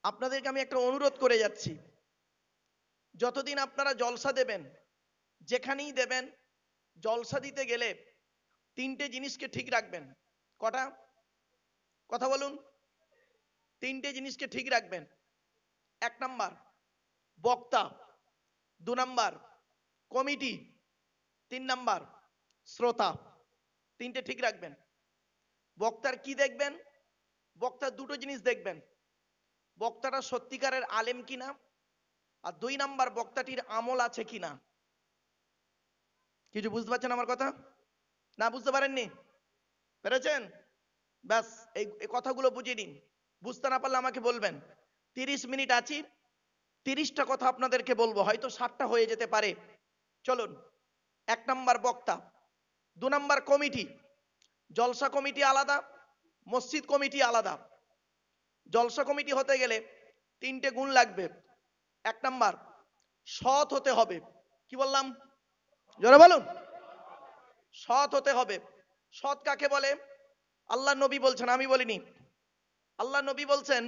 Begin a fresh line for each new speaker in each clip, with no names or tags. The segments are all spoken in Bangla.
আপনাদেরকে আমি একটা অনুরোধ করে যাচ্ছি, যতদিন আপনারা জলসা দেবেন, যেখানেই দেবেন, জলসা দিতে গেলে তিনটে জিনিসকে ঠিক রাখবেন। কটা? কথা বলুন। তিনটে জিনিসকে ঠিক রাখবেন। এক নাম্বার বক্তা, দু নাম্বার কমিটি, তিন নাম্বার শ্রোতা। তিনটে ঠিক রাখবেন। বক্তার কি দেখবেন? বক্তার দুটো জিনিস দেখবেন, বক্তাটা সত্যিকারের আলেম কিনা, আর দুই নাম্বার বক্তাটির আমল আছে কিনা। কিছু বুঝতে পারছেন আমার কথা? না বুঝতে পারেননি? পেরেছেন? ব্যাস এই কথাগুলো বুঝিয়ে নিন। বুঝতে না পারলে আমাকে বলবেন। 30 মিনিট আছি, 30টা কথা আপনাদেরকে বলবো, হয়তো 60টা হয়ে যেতে পারে। চলুন। এক নাম্বার বক্তা, দু নাম্বার কমিটি। জলসা কমিটি আলাদা, মসজিদ কমিটি আলাদা। জলসা কমিটি হতে গেলে তিনটে গুণ লাগবে। এক নাম্বার সৎ হতে হবে। কি বললাম? জোরে বলুন। সৎ হতে হবে। সৎ কাকে বলে? আল্লাহ নবী বলছেন, আমি বলিনি। আল্লাহ নবী বলছেন,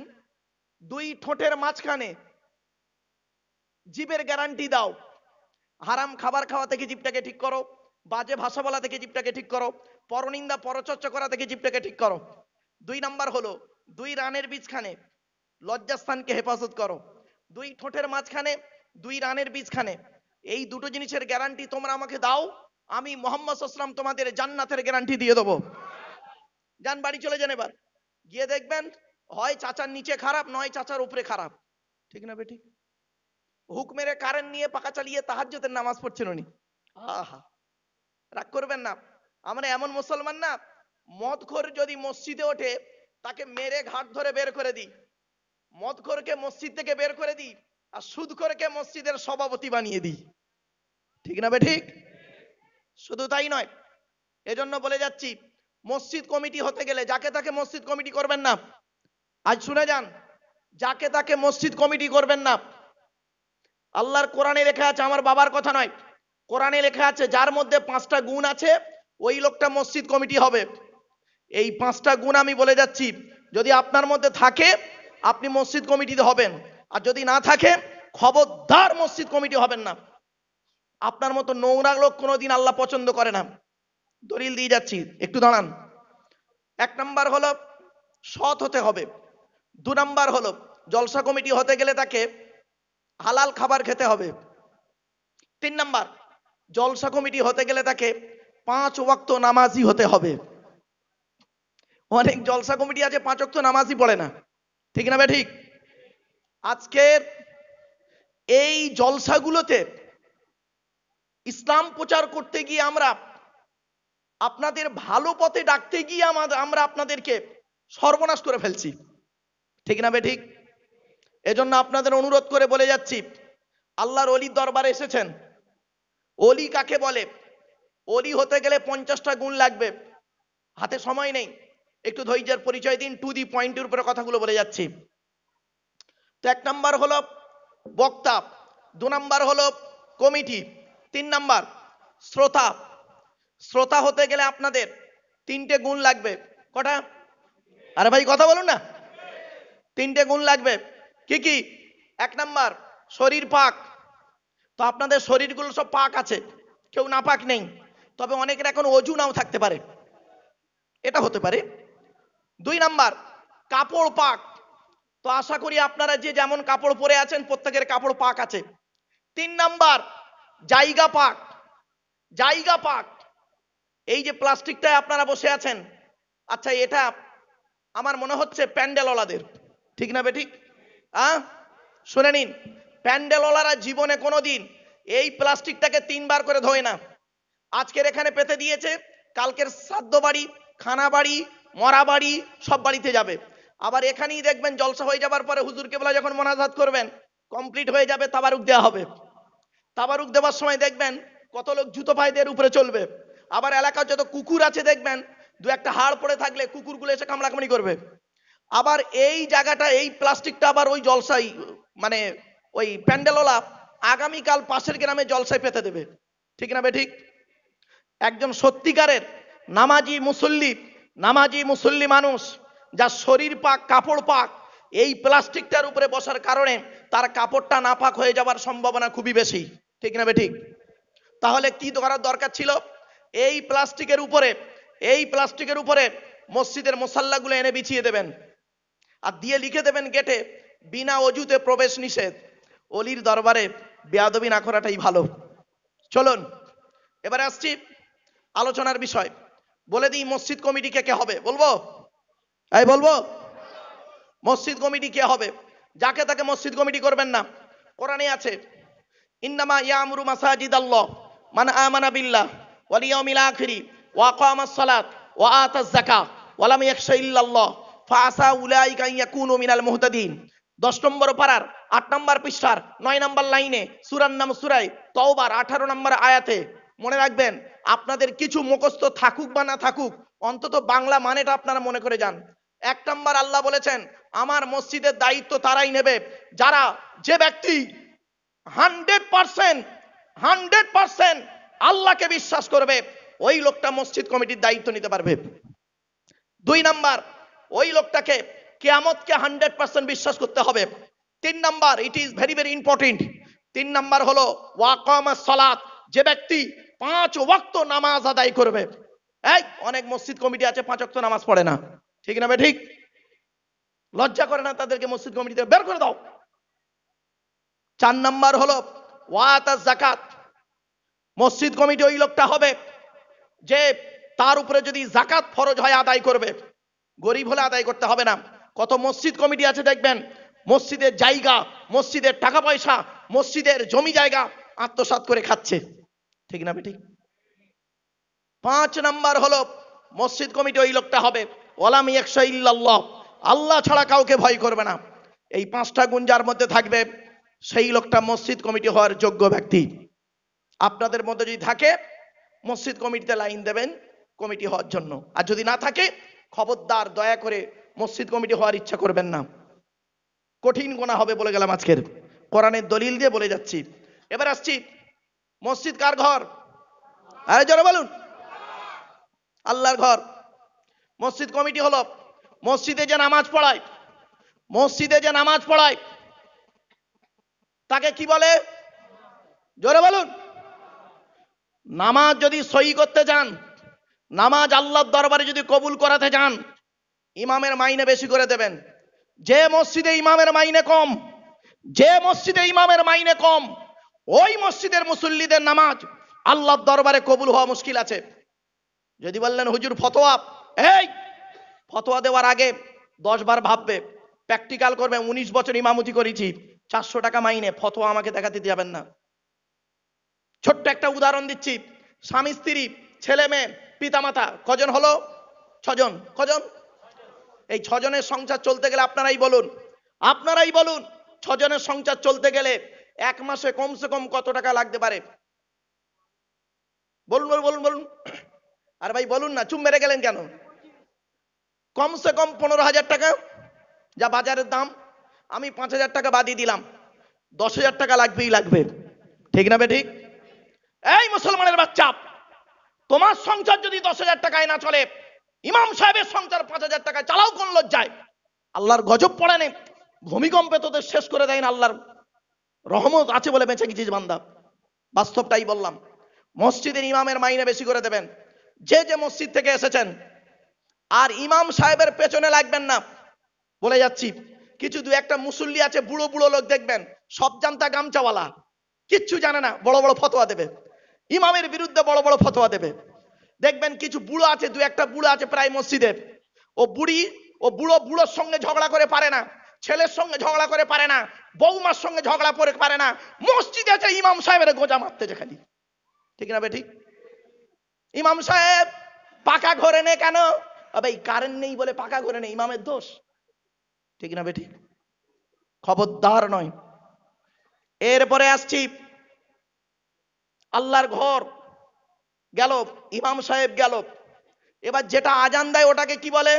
দুই ঠোঁটের মাঝখানে জিভের গ্যারান্টি দাও। হারাম খাবার খাওয়া থেকে জিভটাকে ঠিক করো, বাজে ভাষা বলা থেকে জিভটাকে ঠিক করো, পরনিন্দা পরচর্চা করা থেকে জিভটাকে ঠিক করো। দুই নাম্বার হলো দুই রানের বীজখানে লজ্জাস্থানকে হেফাজত করো। দুই ঠোঁটের মাঝখানে, দুই রানের বীজখানে, এই দুটো জিনিসের গ্যারান্টি তোমরা আমাকে দাও, আমি মোহাম্মদ সাল্লাল্লাহু তোমাদের জান্নাতের গ্যারান্টি দিয়ে দেবো। যান বাড়ি চলে যান। এবার গিয়ে দেখবেন, হয় চাচার নিচে খারাপ, নয় চাচার উপরে খারাপ। ঠিক না বেঠিক? হুক মেরে কারেন্ট নিয়ে পাকা চালিয়ে তাহাজ্জুদের নামাজ পড়ছেন উনি। আহা, রাগ করবেন না। আমরা এমন মুসলমান না, মদখোর যদি মসজিদে ওঠে তাকে মেরে ঘাট ধরে বের করে দিই, মদখোরকে মসজিদ থেকে বের করে দিই, আর সুদখোরকে মসজিদের সভাপতি বানিয়ে দিই। ঠিক না বেঠিক? শুধু তাই নয়, এজন্য বলে যাচ্ছি, মসজিদ কমিটি হতে গেলে যাকে তাকে মসজিদ কমিটি করবেন না। আজ শুনে যান, যাকে তাকে মসজিদ কমিটি করবেন না। আল্লাহর কোরআনে লেখা আছে, আমার বাবার কথা নয়, কোরআনে লেখা আছে, যার মধ্যে 5টা গুণ আছে ওই লোকটা মসজিদ কমিটি হবে। এই 5টা গুণ আমি বলে যাচ্ছি, যদি আপনার মধ্যে থাকে আপনি মসজিদ কমিটিতে হবেন, আর যদি না থাকে খবরদার মসজিদ কমিটি হবেন না। আপনার মতো নোংরা লোক কোনোদিন আল্লাহ পছন্দ করে না। দলিল দিয়ে যাচ্ছি, একটু দাঁড়ান। এক নাম্বার হলো সৎ হতে হবে। দু নাম্বার হলো জলসা কমিটি হতে গেলে তাকে হালাল খাবার খেতে হবে। তিন নাম্বার জলসা কমিটি হতে গেলে তাকে 5 ওয়াক্ত নামাজি হতে হবে। অনেক জলসা কমিটি আছে 5 ওয়াক্ত নামাজি পড়ে না। ঠিক না ঠিক? আজকের এই জলসাগুলোতে ইসলাম প্রচার করতে গিয়ে আমরা আপনাদের ভালো পথে ডাকতে গিয়ে আমরা আপনাদেরকে সর্বনাশ করে ফেলছি। ঠিক না ঠিক? এজন্য আপনাদের অনুরোধ করে বলে যাচ্ছি, আল্লাহর ওলির দরবারে এসেছেন। ওলি কাকে বলে? ওলি হতে গেলে 50টা গুণ লাগবে। হাতে সময় নেই, একটু ধৈর্যের পরিচয় দিন, টু দি পয়েন্টের উপরে কথাগুলো বলে যাচ্ছি। তো এক নাম্বার হলো বক্তা, দু নাম্বার হলো কমিটি, তিন নাম্বার শ্রোতা। শ্রোতা হতে গেলে আপনাদের তিনটে গুণ লাগবে। কটা? আরে ভাই কথা বলুন না। তিনটে গুণ লাগবে। কি কি? এক নাম্বার শরীর পাক। তো আপনাদের শরীরগুলো সব পাক আছে, কেউ না পাক নেই, তবে অনেকের এখন অজু নাও থাকতে পারে, এটা হতে পারে। দুই নাম্বার কাপড় পাক। তো আশা করি আপনারা যে যেমন কাপড় পরে আছেন প্রত্যেকের কাপড় পাক আছে। তিন নাম্বার জায়গা পাক। জায়গা পাক, এই যে প্লাস্টিকটায় আপনারা বসে আছেন, আচ্ছা এটা আমার মনে হচ্ছে প্যান্ডেলওয়ালাদের। ঠিক না বেঠিক? শুনে নিন, প্যান্ডেলওয়ালারা জীবনে কোনোদিন এই প্লাস্টিকটাকে 3বার করে ধোয় না। আজকের এখানে পেতে দিয়েছে, কালকের শ্রাদ্ধ বাড়ি, খানা বাড়ি, মরা বাড়ি, সব বাড়িতে যাবে। আবার এখানেই দেখবেন জলসা হয়ে যাবার পরে হুজুর কেবলা যখন মোনাজাত করবেন, কমপ্লিট হয়ে যাবে, তাবারুক দেওয়া হবে। তাবারুক দেওয়ার সময় দেখবেন কত লোক জুতো পায়ে দিয়ে উপরে চলবে। আবার এলাকার যত কুকুর আছে দেখবেন দু একটা হাড় পড়ে থাকলে কুকুরগুলো এসে কামড়াকামড়ি করবে। আবার এই জায়গাটা, এই প্লাস্টিকটা আবার ওই জলসাই মানে ওই প্যান্ডেলওয়ালা আগামীকাল পাশের গ্রামে জলসায় পেতে দেবে। ঠিক না বেঠিক? একজন সত্যিকারের নামাজি মুসল্লি মানুষ, যার শরীর পাক, কাপড় পাক, এই প্লাস্টিকটার উপরে বসার কারণে তার কাপড়টা নাপাক হয়ে যাওয়ার সম্ভাবনা খুবই বেশি, ঠিক না বেঠিক? তাহলে কি করার দরকার ছিল? এই প্লাস্টিকের উপরে মসজিদের মুসাল্লাগুলো এনে বিছিয়ে দেবেন, আর দিয়ে লিখে দেবেন গেটে, বিনা অজুতে প্রবেশ নিষেধ। অলির দরবারে বেয়াদবি না করাটাই ভালো। চলুন এবারে আসছি আলোচনার বিষয়। বলে দিই মসজিদ কমিটি কে কে হবে, বলবো? বলবো মসজিদ কমিটি কে হবে? যাকে তাকে মসজিদ কমিটি করবেন না। কোরআনে আছে, ইন্নামা ইয়ামুরু মাসাজিদাল্লাহ মান আমানা বিল্লাহ ওয়াল ইয়াউমিল আখির ওয়া আকামাস সালাত ওয়া আতাজ যাকাত ওয়া লাম ইয়াখশা ইল্লাল্লাহ ফাআসা উলাইকা ইয়াকুনু মিনাল মুহতাদিন। 10 নম্বর পারার 8 নম্বর পৃষ্ঠার 9 নম্বর লাইনে সূরার নাম সূরা তাওবার 18 নম্বর আয়াতে। মনে রাখবেন, আপনাদের কিছু মুখস্থ থাকুক বা না থাকুক, অন্তত বাংলা মানেটা আপনারা মনে করে যান। 1 নম্বর আল্লাহ বলেছেন, আমার মসজিদের দায়িত্ব তারাই নেবে যারা, যে ব্যক্তি 100% আল্লাহকে বিশ্বাস করবে, ওই লোকটা মসজিদ কমিটির দায়িত্ব নিতে পারবে। 2 নাম্বার, ওই লোকটাকে কিয়ামতকে 100% বিশ্বাস করতে হবে। 3 number, it is very very important. 3 number হলো ওয়াকামাস সালাত, যে ব্যক্তি 5 ওয়াক্ত নামাজ আদায় করবে। অনেক মসজিদ কমিটি আছে 5 ওয়াক্ত নামাজ পড়ে না, ঠিক না ঠিক? লজ্জা করে না তাদেরকে মসজিদ কমিটি থেকে বের করে দাও। 4 নাম্বার হলো ওয়াতাজ যাকাত, মসজিদ কমিটি ওই লোকটা হবে যে তার উপরে যদি যাকাত ফরজ হয় আদায় করবে। গরিব হলে আদায় করতে হবে না। কত মসজিদ কমিটি আছে দেখবেন, মসজিদের জায়গা, মসজিদের টাকা পয়সা, মসজিদের জমি জায়গা আত্মসাৎ করে খাচ্ছে, ঠিক না ঠিক? 5 নাম্বার হলো মসজিদ কমিটি ওই লোকটা হবে ওয়ালাম ইয়াখশা ইল্লাল্লাহ, আল্লাহ ছাড়া কাউকে ভয় করবে না। এই 5টা গুণ যার মধ্যে থাকবে, সেই লোকটা মসজিদ কমিটি হওয়ার যোগ্য ব্যক্তি। আপনাদের মধ্যে যদি থাকে, মসজিদ কমিটিতে লাইন দেবেন কমিটি হওয়ার জন্য। আর যদি না থাকে, খবরদার দয়া করে মসজিদ কমিটি হওয়ার ইচ্ছা করবেন না, কঠিন গোনা হবে বলে গেলাম আজকের, কোরআনের দলিল দিয়ে বলে যাচ্ছি। এবার আসছি, মসজিদ কার ঘর? আরে জোরে বলুন। আল্লাহর ঘর। মসজিদ কমিটি হলো মসজিদে যে নামাজ পড়ায়, তাকে কি বলে? জোরে বলুন। নামাজ যদি সহি করতে চান, নামাজ আল্লাহর দরবারে যদি কবুল করাতে চান, ইমামের মাইনে বেশি করে দেবেন। যে মসজিদে ইমামের মাইনে কম, ওই মসজিদের মুসল্লিদের নামাজ আল্লাহর দরবারে কবুল হওয়া মুশকিল আছে। যদি বললেন হুজুর ফতোয়া দেওয়ার আগে 10 বার ভাববে, প্র্যাকটিক্যাল করবে, 19 বছর ইমামতি করেছি, 400 টাকা মাইনে, ফতোয়া আমাকে দেখাতে যাবেন না। ছোট্ট একটা উদাহরণ দিচ্ছি, স্বামী স্ত্রী, ছেলে মেয়ে, পিতামাতা কজন হলো? 6 জন। কজন? এই 6 জনের সংসার চলতে গেলে আপনারাই বলুন 6 জনের সংসার চলতে গেলে 1 মাসে কমসে কম কত টাকা লাগতে পারে? বলুন। আর ভাই বলুন না, চুপ মেরে গেলেন কেন? কমসে কম 15,000 টাকা যা বাজারের দাম। আমি 5,000 টাকা বাদিয়ে দিলাম, 10,000 টাকা লাগবে, ঠিক না ঠিক? এই মুসলমানের বাচ্চা, তোমার সংসার যদি 10,000 টাকায় না চলে, ইমাম সাহেবের সংসার 5,000 টাকায় চালাও কোন লজ্জায়? আল্লাহর গজব পড়ে নেই, ভূমিকম্পে তোদের শেষ করে দেয় না, আল্লাহর রহমত আছে বলে বেঁচে গেছিস বান্দা। বাস্তবটাই বললাম। মসজিদের ইমামের মাইনে বেশি করে দেবেন। যে মসজিদ থেকে এসেছেন, আর ইমাম সাহেবের পেছনে লাগবেন না, বলে যাচ্ছি। কিছু 2-1টা মুসল্লি আছে, বুড়ো লোক দেখবেন, সব জানতা গামচাওয়ালা, কিচ্ছু জানে না, বড় বড় ফতোয়া দেবে, ইমামের বিরুদ্ধে বড় বড় ফতোয়া দেবে। দেখবেন কিছু বুড়ো আছে, 2-1টা বুড়ো আছে প্রায় মসজিদে, ও বুড়োর সঙ্গে ঝগড়া করে পারে না, ছেলের সঙ্গে ঝগড়া করে পারে না, বৌমার সঙ্গে ঝগড়া করে পারে না, মসজিদে আছে ইমাম সাহেবের গোজা মারতেছে খালি, ঠিক না ঠিক? ইমাম সাহেব পাকা ঘরে নেই কেন? ভাই কারেন্ট নেই বলে পাকা ঘরে নেই, ইমামের দোষ, ঠিক না ঠিক? খবরদার নয়। এরপরে আসছি, আল্লাহর ঘর গেল, ইমাম সাহেব গেল, এবার যেটা আজান দেয় ওটাকে কি বলে?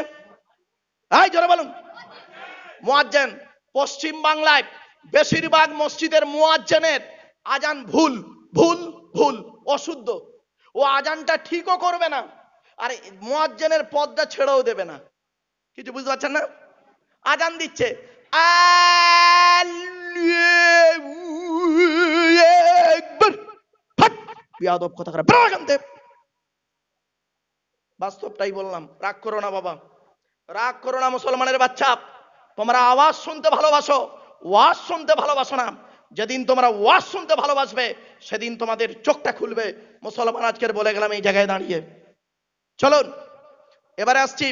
জোরে বলুন। মুয়াজ্জিন। পশ্চিম বাংলায় বেশিরভাগ মসজিদের মুয়াজ্জিনের আজান ভুল, অশুদ্ধ। ও আজানটা ঠিকও করবে না, আর মুয়াজ্জিনের পদটা ছেড়েও দেবে না। কিছু বুঝতে পারছেন না? আজান দিচ্ছে, বিয়াদব কথা খারাপ, বেরো এখান থেকে। বাস্তবটাই বললাম। রাগ করো না বাবা, রাগ করো না মুসলমানের বাচ্চা। তোমরা আওয়াজ শুনতে ভালোবাসো, ওয়াজ শুনতে ভালোবাসো না। যেদিন তোমরা ওয়াজ শুনতে ভালোবাসবে সেদিন তোমাদের চোখটা খুলবে। মুসলমান আজকের বলে গেলাম এই জায়গায় দাঁড়িয়ে। চলুন এবারে আসছি।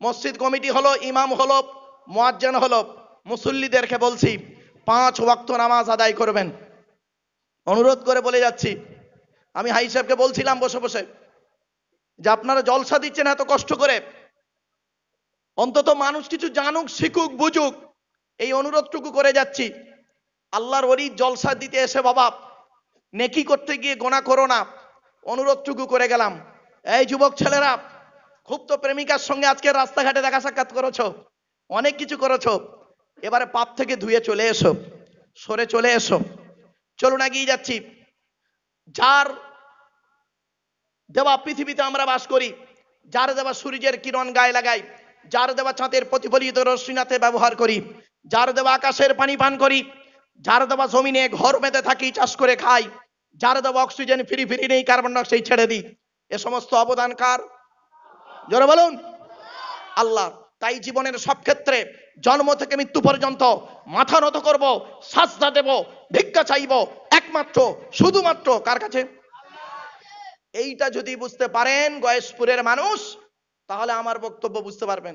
মসজিদ কমিটি হলো, ইমাম হলো, মুয়াজ্জিন হলো, মুসল্লিদেরকে বলছি 5 ওয়াক্ত নামাজ আদায় করবেন। অনুরোধ করে বলে যাচ্ছি, আমি হাই সাহেবকে বলছিলাম বসে বসে যে আপনারা জলসা দিচ্ছেন এত কষ্ট করে, অন্তত মানুষ কিছু জানুক, শিখুক, বুঝুক, এই অনুরোধটুকু করে যাচ্ছি। আল্লাহর ওলি জলসা দিতে এসে বাবা নেকি করতে গিয়ে গোনা করো না, অনুরোধটুকু করে গেলাম। এই যুবক ছেলেরা, খুব তো প্রেমিকার সঙ্গে আজকে রাস্তাঘাটে দেখা সাক্ষাৎ করেছো, অনেক কিছু করেছো, এবারে পাপ থেকে ধুয়ে চলে এসো, সরে চলে এসো। চলুন এগিয়ে যাচ্ছি। যার দেওয়া পৃথিবীতে আমরা বাস করি, যার দেওয়া সূর্যের কিরণ গায়ে লাগাই, যার দেওয়া চাঁদের প্রতিফলিত রশ্মিনাতে ব্যবহার করি, যার দেওয়া আকাশের পানি পান করি, যার দেওয়া জমিনে ঘর বেঁধে থাকি, চাষ করে খাই, যার দেওয়া অক্সিজেন ফিরি ফিরি নেই, কার্বন ডাইঅক্সাইড ছেড়ে দিই, এ সমস্ত অবদান কার? জোরে বলুন আল্লাহ। তাই জীবনের সব ক্ষেত্রে জন্ম থেকে মৃত্যু পর্যন্ত মাথা নত করব, সাজদা দেব, ভিক্ষা চাইব একমাত্র শুধুমাত্র কার কাছে? এইটা যদি বুঝতে পারেন গয়েশপুরের মানুষ, তাহলে আমার বক্তব্য বুঝতে পারবেন।